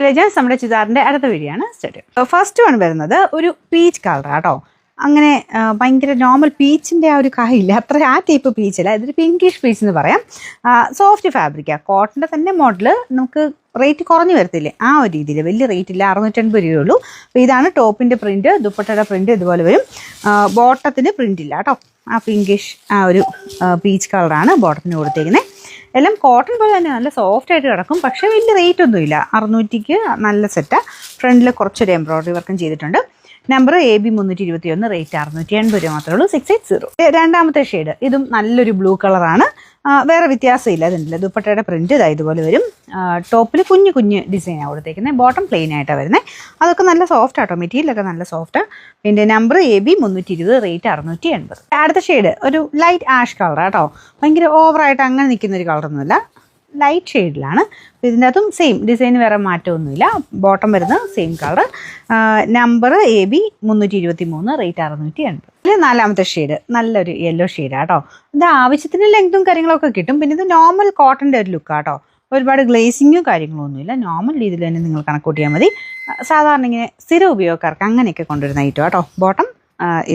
നമ്മുടെ ചുരിദാറിൻ്റെ അടുത്ത വീഡിയോയാണ് സ്റ്റാർട്ട്. ഫസ്റ്റ് വൺ വരുന്നത് ഒരു പീച്ച് കളറാണ് കേട്ടോ. അങ്ങനെ ഭയങ്കര നോർമൽ പീച്ചിൻ്റെ ആ ഒരു കായില്ല, അത്ര ആ ടൈപ്പ് പീച്ചല്ല, ഇതൊരു പിങ്കിഷ് പീച്ച് എന്ന് പറയാം. സോഫ്റ്റ് ഫാബ്രിക്കാണ്, കോട്ടൻ്റെ തന്നെ മോഡൽ. നമുക്ക് റേറ്റ് കുറഞ്ഞു വരത്തില്ലേ ആ ഒരു രീതിയിൽ, വലിയ റേറ്റ് ഇല്ല, 650 രൂപയുള്ളൂ. അപ്പോൾ ഇതാണ് ടോപ്പിൻ്റെ പ്രിൻറ്റ്. ദുപ്പട്ടയുടെ പ്രിൻറ്റ് ഇതുപോലെ വരും. ബോട്ടത്തിന് പ്രിൻ്റ് ഇല്ല കേട്ടോ. ആ പിങ്കിഷ് ആ ഒരു പീച്ച് കളറാണ് ബോട്ടത്തിന് കൊടുത്തേക്കുന്നത്. എല്ലാം കോട്ടൺ പോലെ തന്നെ നല്ല സോഫ്റ്റ് ആയിട്ട് കിടക്കും, പക്ഷേ വലിയ റേറ്റ് ഒന്നുമില്ല. 600ക്ക് നല്ല സെറ്റാണ്. ഫ്രണ്ടിൽ കുറച്ചൊരു എംബ്രോയ്ഡറി വർക്കും ചെയ്തിട്ടുണ്ട്. നമ്പർ AB 321, റേറ്റ് 680 രൂപ മാത്രമേ ഉള്ളൂ. 680. രണ്ടാമത്തെ ഷെയ്ഡ് ഇതും നല്ലൊരു ബ്ലൂ കളറാണ്. വേറെ വ്യത്യാസമില്ല, അതുണ്ടല്ലോ ദുപ്പട്ടയുടെ പ്രിൻറ്റ് ഇതാ ഇതുപോലെ വരും. ടോപ്പിൽ കുഞ്ഞു കുഞ്ഞ് ഡിസൈനാണ് കൊടുത്തേക്കുന്നത്. ബോട്ടം പ്ലെയിൻ ആയിട്ടാണ് വരുന്നത്. അതൊക്കെ നല്ല സോഫ്റ്റ് ആട്ടോ, മെറ്റീരിയലൊക്കെ നല്ല സോഫ്റ്റ്. പിന്നെ നമ്പർ AB 320, റേറ്റ് 680. അടുത്ത ഷെയ്ഡ് ഒരു ലൈറ്റ് ആഷ് കളറാട്ടോ. ഭയങ്കര ഓവറായിട്ട് അങ്ങനെ നിൽക്കുന്ന ഒരു കളറൊന്നുമില്ല, ലൈറ്റ് ഷെയ്ഡിലാണ്. ഇതിൻ്റെ അകത്തും സെയിം ഡിസൈൻ, വേറെ മാറ്റമൊന്നുമില്ല. ബോട്ടം വരുന്ന same colour. Number AB 323, rate 680. നാലാമത്തെ ഷെയ്ഡ് നല്ലൊരു യെല്ലോ ഷെയ്ഡാണ് കേട്ടോ. ഇത് ആവശ്യത്തിന് ലെങ്തും കാര്യങ്ങളൊക്കെ കിട്ടും. പിന്നെ ഇത് നോർമൽ കോട്ടൻ്റെ ഒരു ലുക്കാണ് കേട്ടോ. ഒരുപാട് ഗ്ലേസിങ്ങും കാര്യങ്ങളോ ഒന്നുമില്ല, നോർമൽ രീതിയിൽ തന്നെ നിങ്ങൾ കണക്കൂട്ടിയാൽ മതി. സാധാരണ ഇങ്ങനെ സ്ഥിര ഉപയോഗക്കാർക്ക് അങ്ങനെയൊക്കെ കൊണ്ടുവരുന്ന ഐറ്റം കേട്ടോ. ബോട്ടം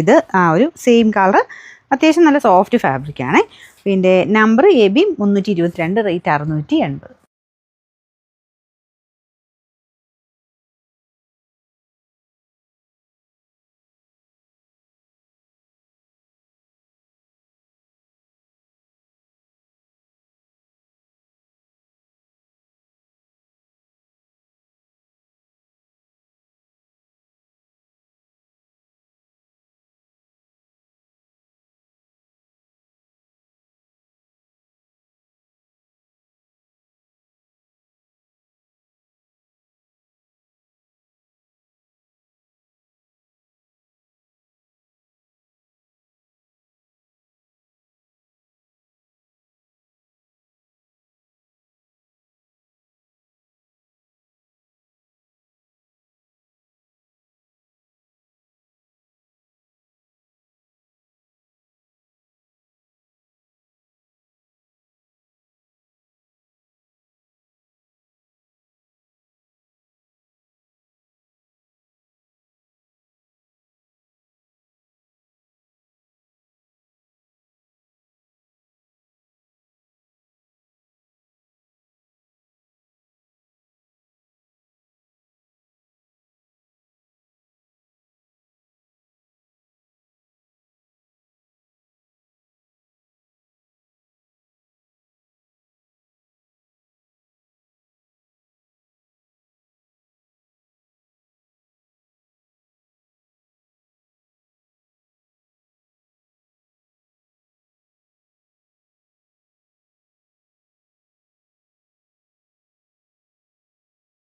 ഇത് ആ ഒരു സെയിം കളർ, അത്യാവശ്യം നല്ല സോഫ്റ്റ് ഫാബ്രിക്കാണ്. പിന്നെ നമ്പർ AB 322, റേറ്റ് 680.